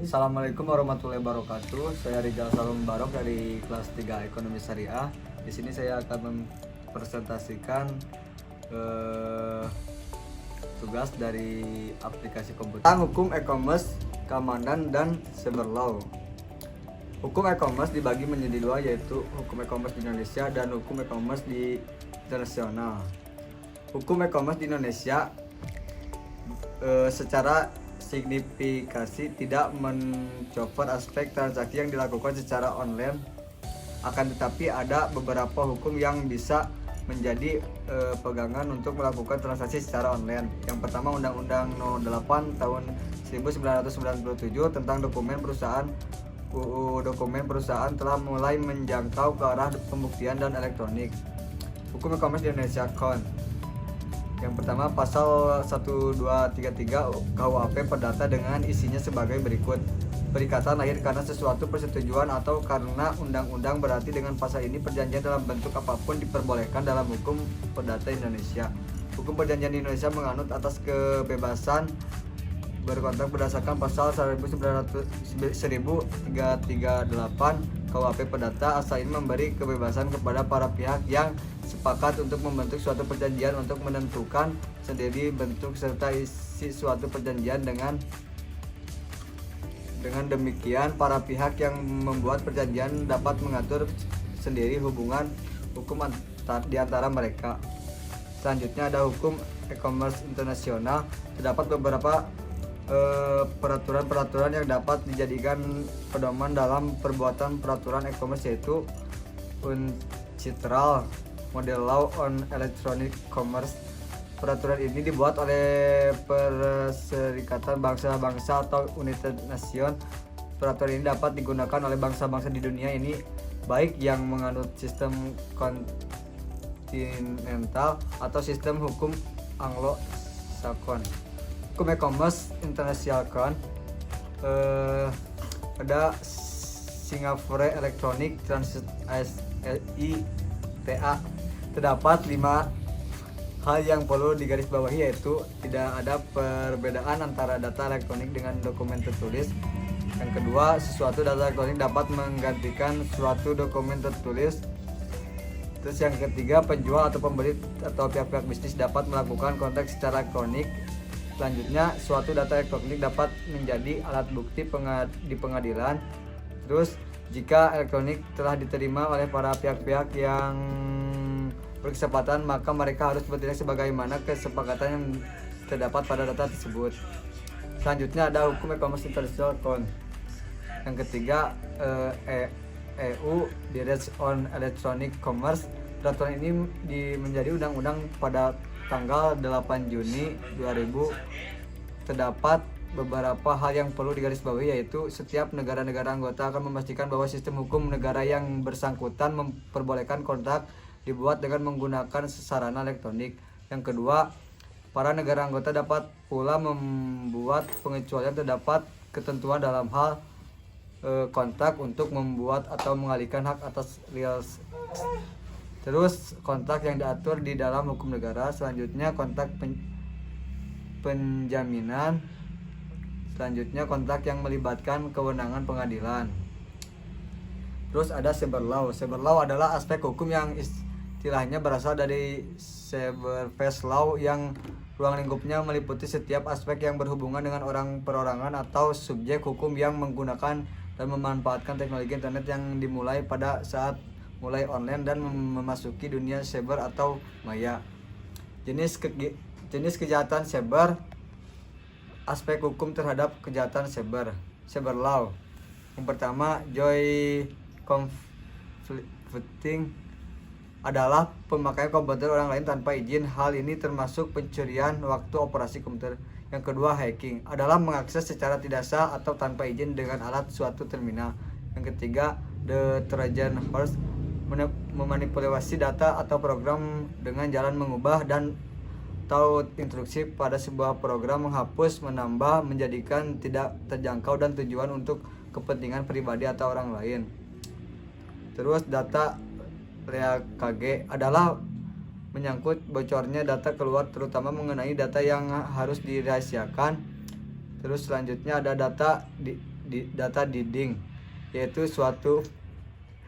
Assalamualaikum warahmatullahi wabarakatuh. Saya Rizal Salom Barok dari kelas 3 Ekonomi Syariah. Di sini saya akan mempresentasikan tugas dari aplikasi komputer tentang hukum e-commerce, keamanan, dan cyber law. Hukum e-commerce dibagi menjadi dua, yaitu hukum e-commerce di Indonesia dan hukum e-commerce di internasional. Hukum e-commerce di Indonesia secara signifikasi tidak mencopot aspek transaksi yang dilakukan secara online, akan tetapi ada beberapa hukum yang bisa menjadi pegangan untuk melakukan transaksi secara online. Yang pertama, Undang-Undang No. 8 tahun 1997 tentang dokumen perusahaan. UU Dokumen Perusahaan telah mulai menjangkau ke arah pembuktian dan elektronik. Hukum e-commerce di Indonesia KON. Yang pertama, pasal 1233 KUHP Perdata dengan isinya sebagai berikut. Perikatan lahir karena sesuatu persetujuan atau karena undang-undang, berarti dengan pasal ini perjanjian dalam bentuk apapun diperbolehkan dalam hukum perdata Indonesia. Hukum perjanjian di Indonesia menganut atas kebebasan berkontrak berdasarkan pasal 1338 KUHP Perdata. Asal ini memberi kebebasan kepada para pihak yang sepakat untuk membentuk suatu perjanjian untuk menentukan sendiri bentuk serta isi suatu perjanjian. Dengan demikian, para pihak yang membuat perjanjian dapat mengatur sendiri hubungan hukum di antara mereka. Selanjutnya ada hukum e-commerce internasional. Terdapat beberapa peraturan-peraturan yang dapat dijadikan pedoman dalam perbuatan peraturan e-commerce, yaitu UNCITRAL, Model Law on Electronic Commerce. Peraturan ini dibuat oleh Perserikatan Bangsa-Bangsa atau United Nations. Peraturan ini dapat digunakan oleh bangsa-bangsa di dunia ini, baik yang menganut sistem kontinental atau sistem hukum Anglo-Saxon. Hukum e-commerce internasional KON, ada Singapore Electronic Transit (SETA). Terdapat 5 hal yang perlu digarisbawahi, yaitu tidak ada perbedaan antara data elektronik dengan dokumen tertulis. Yang kedua, sesuatu data elektronik dapat menggantikan suatu dokumen tertulis. Terus yang ketiga, penjual atau pembeli atau pihak-pihak bisnis dapat melakukan kontak secara elektronik. Selanjutnya, suatu data elektronik dapat menjadi alat bukti di pengadilan. Terus, jika elektronik telah diterima oleh para pihak-pihak yang berkesempatan, maka mereka harus bertindak sebagaimana kesepakatan yang terdapat pada data tersebut. Selanjutnya ada hukum e-commerce internasional KON. Yang ketiga, EU Directive on Electronic Commerce. Peraturan ini menjadi undang-undang pada tanggal 8 Juni 2000. Terdapat beberapa hal yang perlu digarisbawahi, yaitu setiap negara-negara anggota akan memastikan bahwa sistem hukum negara yang bersangkutan memperbolehkan kontrak dibuat dengan menggunakan sarana elektronik. Yang kedua, para negara anggota dapat pula membuat pengecualian terdapat ketentuan dalam hal kontrak untuk membuat atau mengalihkan hak atas real. Terus, kontrak yang diatur di dalam hukum negara. Selanjutnya, kontrak penjaminan. Selanjutnya, kontrak yang melibatkan kewenangan pengadilan. Terus ada cyber law. Cyber law adalah aspek hukum yang istilahnya berasal dari cyberspace law, yang ruang lingkupnya meliputi setiap aspek yang berhubungan dengan orang perorangan atau subjek hukum yang menggunakan dan memanfaatkan teknologi internet yang dimulai pada saat mulai online dan memasuki dunia cyber atau maya. Jenis kejahatan cyber. Aspek hukum terhadap kejahatan cyber. Cyber law. Yang pertama, joy conflicting adalah pemakaian komputer orang lain tanpa izin. Hal ini termasuk pencurian waktu operasi komputer. Yang kedua, hacking adalah mengakses secara tidak sah atau tanpa izin dengan alat suatu terminal. Yang ketiga, the Trojan horse, memanipulasi data atau program dengan jalan mengubah dan atau instruksi pada sebuah program, menghapus, menambah, menjadikan tidak terjangkau dan tujuan untuk kepentingan pribadi atau orang lain. Terus, data RKG adalah menyangkut bocornya data keluar, terutama mengenai data yang harus dirahasiakan. Terus selanjutnya ada data data dinding, yaitu suatu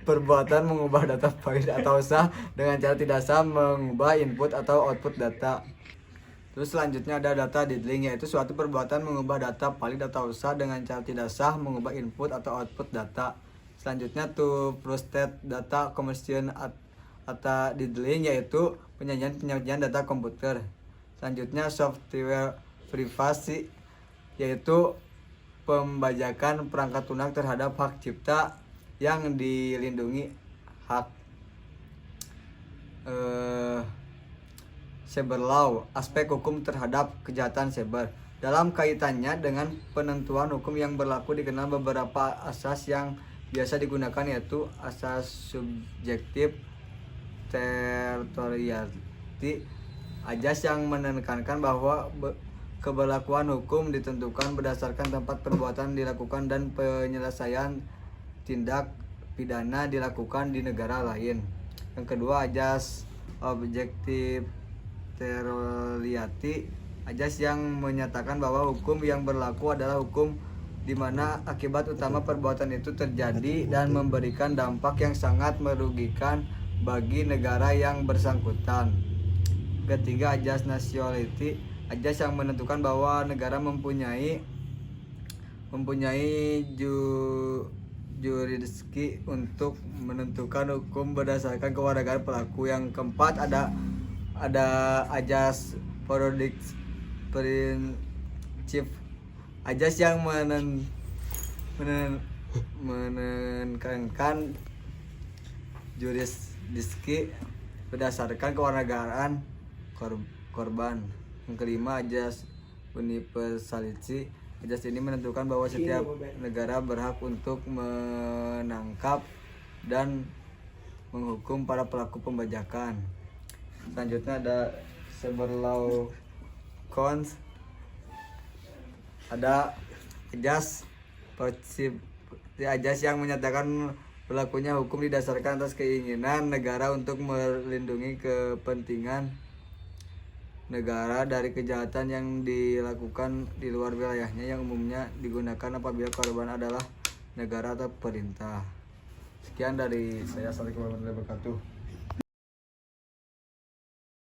perbuatan mengubah data valid atau sah dengan cara tidak sah mengubah input atau output data. Terus selanjutnya ada data diddling, yaitu suatu perbuatan mengubah data valid atau sah dengan cara tidak sah mengubah input atau output data. Selanjutnya to prostate data conversion atau diddling, yaitu penyajian data komputer. Selanjutnya software privasi, yaitu pembajakan perangkat lunak terhadap hak cipta yang dilindungi hak. Cyber law, aspek hukum terhadap kejahatan cyber. Dalam kaitannya dengan penentuan hukum yang berlaku dikenal beberapa asas yang biasa digunakan, yaitu asas subjektif, territoriality, ajas yang menekankan bahwa keberlakuan hukum ditentukan berdasarkan tempat perbuatan dilakukan dan penyelesaian tindak pidana dilakukan di negara lain. Yang kedua, ajas objektif territoriality, ajas yang menyatakan bahwa hukum yang berlaku adalah hukum di mana akibat utama perbuatan itu terjadi dan memberikan dampak yang sangat merugikan bagi negara yang bersangkutan. Ketiga, ajas nationality, ajas yang menentukan bahwa negara mempunyai jurisdiksi untuk menentukan hukum berdasarkan kewarganegaraan pelaku. Yang keempat, ada ajas prinsip, ajas yang menekankan jurisdiksi berdasarkan kewarganegaraan korban. Yang kelima, ajas universality, ajas ini menentukan bahwa setiap negara berhak untuk menangkap dan menghukum para pelaku pembajakan. Selanjutnya ada cyber law cons, ada ajas yang menyatakan berlakunya hukum didasarkan atas keinginan negara untuk melindungi kepentingan negara dari kejahatan yang dilakukan di luar wilayahnya, yang umumnya digunakan apabila korban adalah negara atau pemerintah. Sekian dari saya. Assalamualaikum warahmatullahi wabarakatuh.